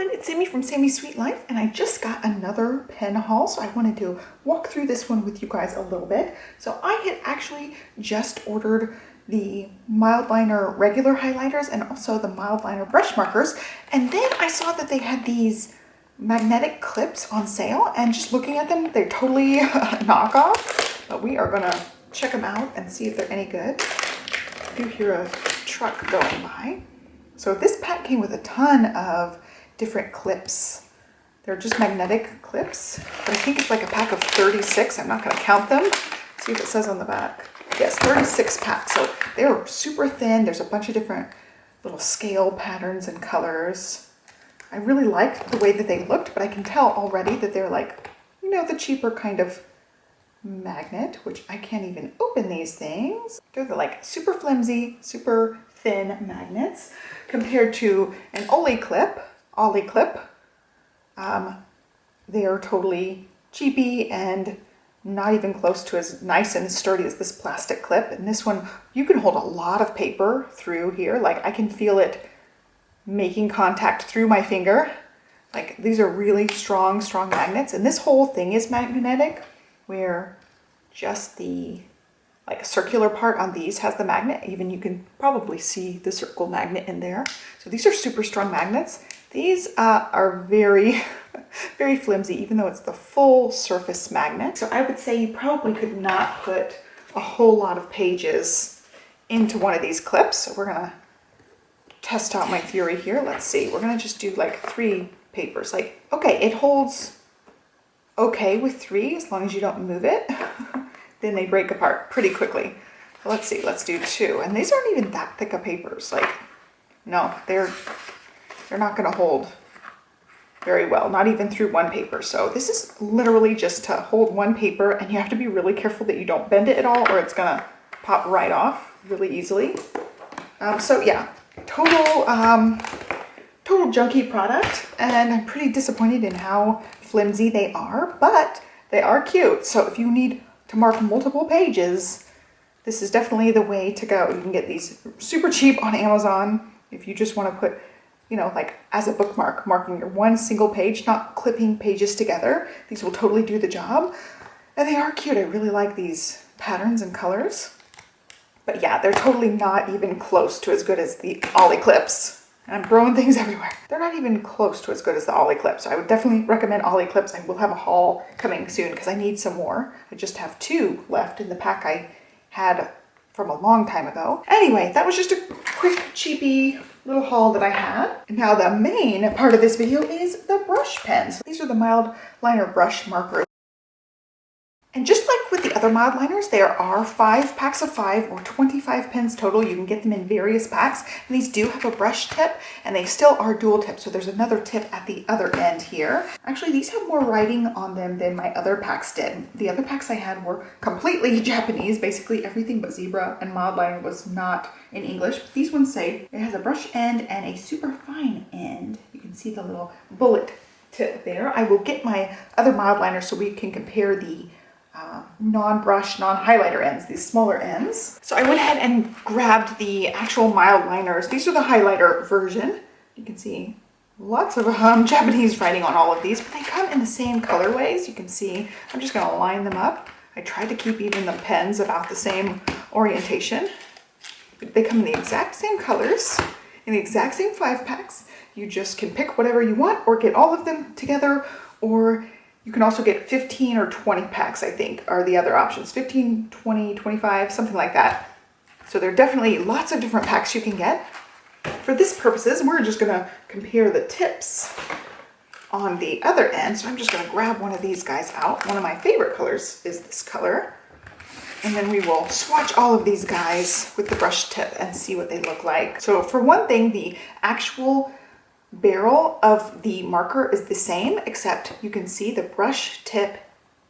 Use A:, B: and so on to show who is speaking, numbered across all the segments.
A: everyone, it's Sami from Sami's Sweet Life, and I just got another pen haul, so I wanted to walk through this one with you guys a little bit. So I had actually just ordered the Mildliner regular highlighters and also the Mildliner brush markers, and then I saw that they had these magnetic clips on sale, and just looking at them, they're totally knockoff, but we are gonna check them out and see if they're any good. I do hear a truck going by. So this pack came with a ton of different clips. They're just magnetic clips, but I think it's like a pack of 36. I'm not going to count them. Let's see if it says on the back. Yes, 36 packs. So they're super thin. There's a bunch of different little scale patterns and colors. I really liked the way that they looked, but I can tell already that they're like, you know, the cheaper kind of magnet, which I can't even open these things. They're like super flimsy, super thin magnets compared to an Ollie clip. They are totally cheapy and not even close to as nice and sturdy as this plastic clip. And this one, you can hold a lot of paper through here. Like I can feel it making contact through my finger. Like these are really strong magnets. And this whole thing is magnetic, where just the like circular part on these has the magnet. Even you can probably see the circle magnet in there. So these are super strong magnets. These are very, very flimsy, even though it's the full surface magnet. So I would say you probably could not put a whole lot of pages into one of these clips. So we're gonna test out my theory here. Let's see, we're gonna just do like 3 papers. Like, okay, it holds okay with 3 as long as you don't move it. Then they break apart pretty quickly. Let's see, let's do 2. And these aren't even that thick of papers. Like, no, they're not gonna hold very well, not even through 1 paper. So this is literally just to hold 1 paper, and you have to be really careful that you don't bend it at all or it's gonna pop right off really easily. So yeah, total junky product, and I'm pretty disappointed in how flimsy they are, but they are cute. So if you need to mark multiple pages, this is definitely the way to go. You can get these super cheap on Amazon if you just want to put, you know, like as a bookmark, marking your 1 single page, not clipping pages together. These will totally do the job. And they are cute. I really like these patterns and colors. But yeah, they're totally not even close to as good as the Ollie clips. And I'm throwing things everywhere. They're not even close to as good as the Ollie clips. So I would definitely recommend Ollie clips. I will have a haul coming soon because I need some more. I just have 2 left in the pack I had from a long time ago. Anyway, that was just a quick, cheapy little haul that I had. And now the main part of this video is the brush pens. These are the Mildliner brush markers. And just like with the other Mildliners, there are 5 packs of 5 or 25 pens total. You can get them in various packs. And these do have a brush tip, and they still are dual tip. So there's another tip at the other end here. Actually, these have more writing on them than my other packs did. The other packs I had were completely Japanese. Basically everything but zebra and Mildliner was not in English. But these ones say it has a brush end and a super fine end. You can see the little bullet tip there. I will get my other Mildliner so we can compare the non-brush, non-highlighter ends, these smaller ends. So I went ahead and grabbed the actual Mildliners. These are the highlighter version. You can see lots of Japanese writing on all of these, but they come in the same colorways. You can see, I'm just gonna line them up. I tried to keep even the pens about the same orientation. They come in the exact same colors, in the exact same 5 packs. You just can pick whatever you want or get all of them together, or you can also get 15 or 20 packs, I think, are the other options. 15, 20, 25, something like that. So there are definitely lots of different packs you can get. For this purposes, we're just gonna compare the tips on the other end. So I'm just gonna grab one of these guys out. One of my favorite colors is this color. And then we will swatch all of these guys with the brush tip and see what they look like. So for one thing, the actual barrel of the marker is the same, except you can see the brush tip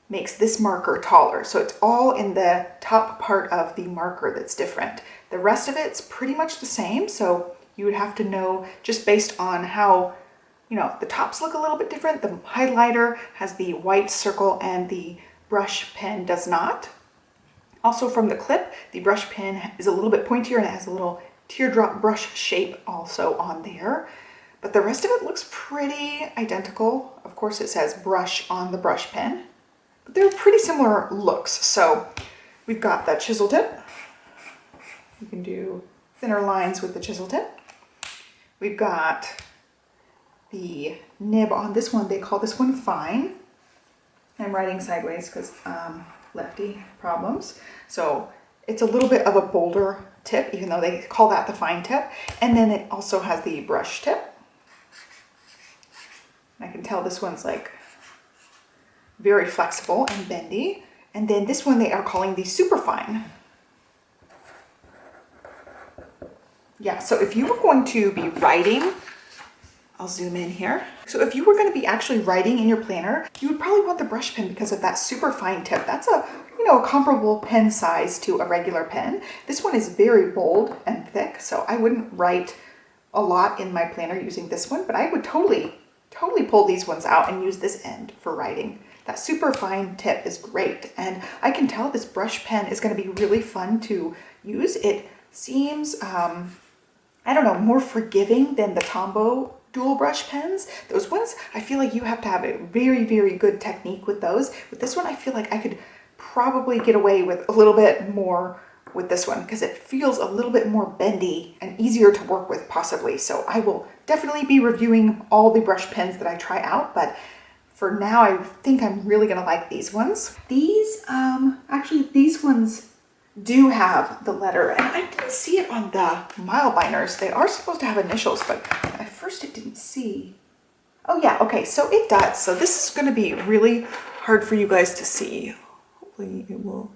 A: makes this marker taller. So it's all in the top part of the marker that's different. The rest of it's pretty much the same. So you would have to know just based on how, you know, the tops look a little bit different. The highlighter has the white circle and the brush pen does not. Also from the clip, the brush pen is a little bit pointier and it has a little teardrop brush shape also on there. but the rest of it looks pretty identical. Of course, it says brush on the brush pen, but they're pretty similar looks. So we've got the chisel tip. You can do thinner lines with the chisel tip. We've got the nib on this one. They call this one fine. I'm writing sideways because lefty problems. So it's a little bit of a bolder tip, even though they call that the fine tip. And then it also has the brush tip. I can tell this one's like very flexible and bendy. And then this one they are calling the super fine. Yeah, so if you were going to be writing, I'll zoom in here. So if you were going to be actually writing in your planner, you would probably want the brush pen because of that super fine tip. That's a, you know, a comparable pen size to a regular pen. This one is very bold and thick, so I wouldn't write a lot in my planner using this one, but I would totally pull these ones out and use this end for writing. That super fine tip is great, and I can tell this brush pen is going to be really fun to use. It seems, I don't know, more forgiving than the Tombow dual brush pens. Those ones, I feel like you have to have a very, very good technique with those. With this one, I feel like I could probably get away with a little bit more with this one because it feels a little bit more bendy and easier to work with possibly. So I will definitely be reviewing all the brush pens that I try out, but for now, I think I'm really gonna like these ones. These, actually these ones do have the letter, and I didn't see it on the Mildliners. They are supposed to have initials, but at first it didn't see. Oh yeah, okay, so it does. So this is gonna be really hard for you guys to see. Hopefully it will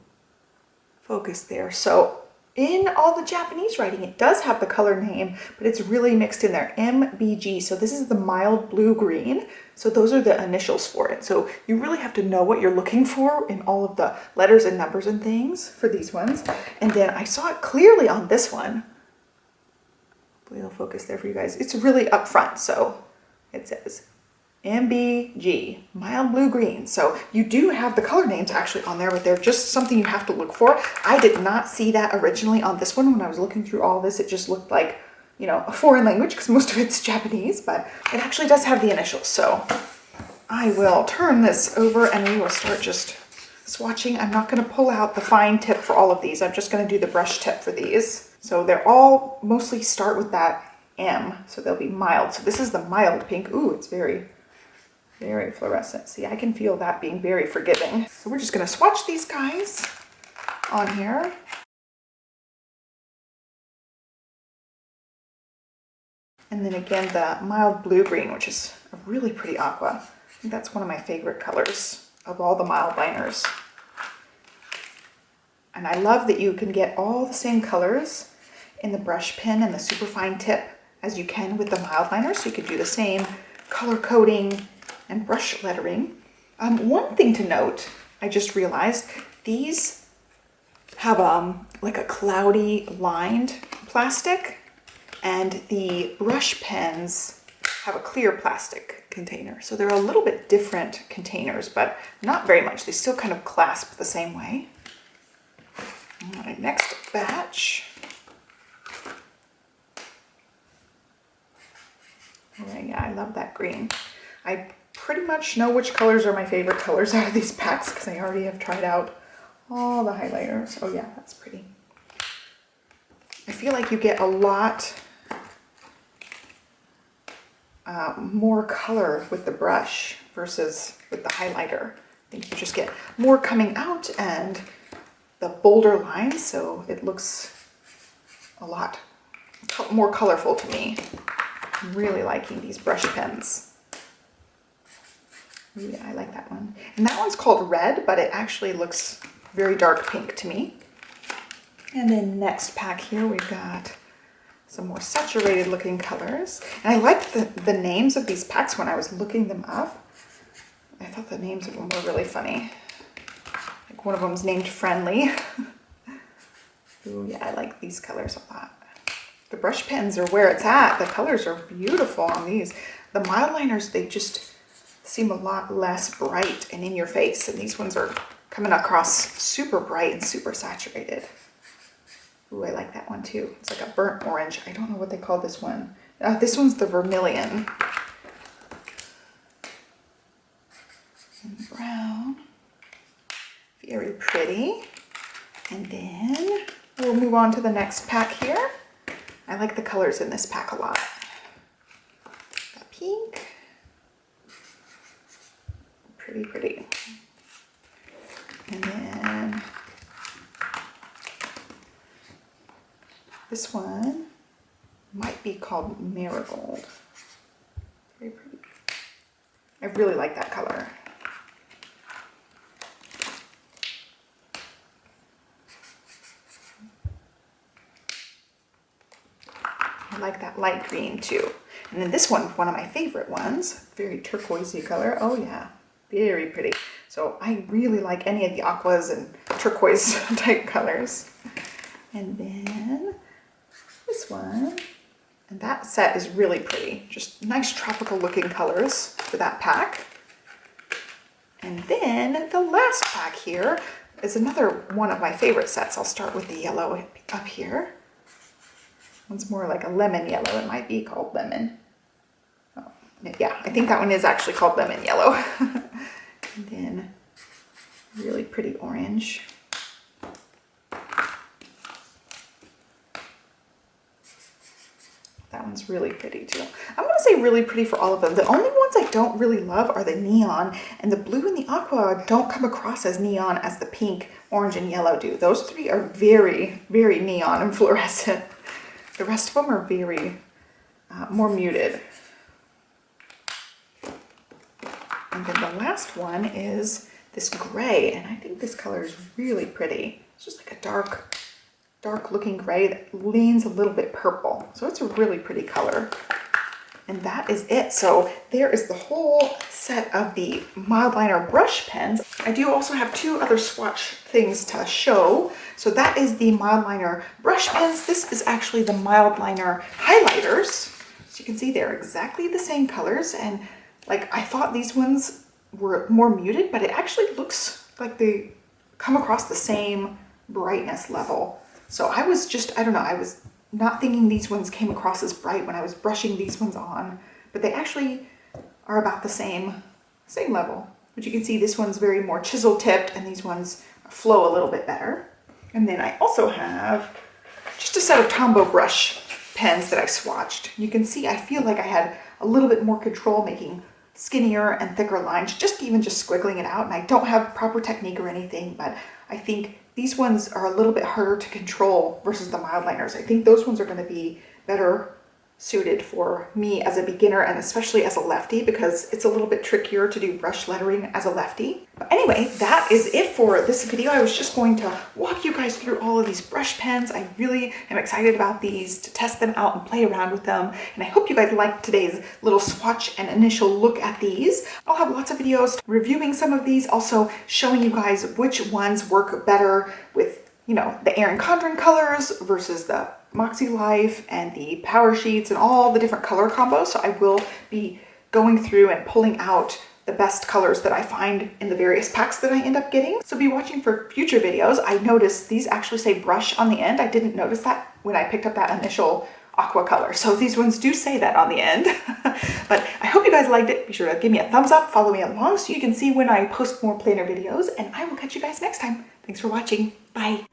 A: focus there. So in all the Japanese writing, it does have the color name, but it's really mixed in there, MBG. So this is the mild blue green. So those are the initials for it. So you really have to know what you're looking for in all of the letters and numbers and things for these ones. And then I saw it clearly on this one. Hopefully it'll focus there for you guys. It's really up front. So it says MBG, mild blue green. So you do have the color names actually on there, but they're just something you have to look for. I did not see that originally on this one. When I was looking through all this, it just looked like, you know, a foreign language because most of it's Japanese, but it actually does have the initials. So I will turn this over and we will start just swatching. I'm not going to pull out the fine tip for all of these. I'm just going to do the brush tip for these. So they're all mostly start with that M. So they'll be mild. So this is the mild pink. Ooh, it's very fluorescent. See, I can feel that being very forgiving. So we're just going to swatch these guys on here. And then again, the mild blue green, which is a really pretty aqua. I think that's one of my favorite colors of all the Mildliners. And I love that you can get all the same colors in the brush pen and the superfine tip as you can with the Mildliner. So you could do the same color coding and brush lettering. One thing to note, I just realized, these have like a cloudy lined plastic, and the brush pens have a clear plastic container. So they're a little bit different containers, but not very much. They still kind of clasp the same way. All right, next batch. Oh yeah, I love that green. I pretty much know which colors are my favorite colors out of these packs because I already have tried out all the highlighters. Oh yeah, that's pretty. I feel like you get a lot more color with the brush versus with the highlighter. I think you just get more coming out and the bolder lines, so it looks a lot more colorful to me. I'm really liking these brush pens. Yeah, I like that one. And that one's called Red, but it actually looks very dark pink to me. And then next pack here, we've got some more saturated looking colors. And I liked the names of these packs when I was looking them up. I thought the names of them were really funny. Like one of them is named Friendly. Ooh, yeah, I like these colors a lot. The brush pens are where it's at. The colors are beautiful on these. The Mildliners, they just seem a lot less bright and in your face. And these ones are coming across super bright and super saturated. Ooh, I like that one too. It's like a burnt orange. I don't know what they call this one. This one's the vermilion. And brown. Very pretty. And then we'll move on to the next pack here. I like the colors in this pack a lot. Got pink. Pretty, pretty. And then this one might be called Marigold. Very pretty. I really like that color. I like that light green too. And then this one, one of my favorite ones, very turquoisey color. Oh yeah, very pretty. So I really like any of the aquas and turquoise type colors. And then this one, and that set is really pretty. Just nice tropical looking colors for that pack. And then the last pack here is another one of my favorite sets. I'll start with the yellow up here. One's more like a lemon yellow. It might be called lemon. Oh, yeah, I think that one is actually called lemon yellow. And then really pretty orange. That one's really pretty too. I'm going to say really pretty for all of them. The only ones I don't really love are the neon, and the blue and the aqua don't come across as neon as the pink, orange, and yellow do. Those three are very, very neon and fluorescent. The rest of them are very more muted. And then the last one is this gray, and I think this color is really pretty. It's just like a dark looking gray that leans a little bit purple. So it's a really pretty color. And that is it. So there is the whole set of the Mildliner brush pens. I do also have two other swatch things to show. So that is the Mildliner brush pens. This is actually the Mildliner highlighters. So you can see they're exactly the same colors. And like I thought these ones were more muted, but it actually looks like they come across the same brightness level. So I was just, I don't know, I was not thinking these ones came across as bright when I was brushing these ones on, but they actually are about the same level. But you can see this one's very more chisel tipped and these ones flow a little bit better. And then I also have just a set of Tombow brush pens that I swatched. You can see I feel like I had a little bit more control making skinnier and thicker lines, just squiggling it out. And I don't have proper technique or anything, but I think these ones are a little bit harder to control versus the Mildliners. I think those ones are going to be better suited for me as a beginner and especially as a lefty because it's a little bit trickier to do brush lettering as a lefty. But anyway, that is it for this video. I was just going to walk you guys through all of these brush pens. I really am excited about these to test them out and play around with them. And I hope you guys liked today's little swatch and initial look at these. I'll have lots of videos reviewing some of these, also showing you guys which ones work better with, you know, the Erin Condren colors versus the Moxie Life and the Power Sheets and all the different color combos. So I will be going through and pulling out the best colors that I find in the various packs that I end up getting. So be watching for future videos. I noticed these actually say brush on the end. I didn't notice that when I picked up that initial aqua color. So these ones do say that on the end. But I hope you guys liked it. Be sure to give me a thumbs up, follow me along so you can see when I post more planner videos, and I will catch you guys next time. Thanks for watching. Bye.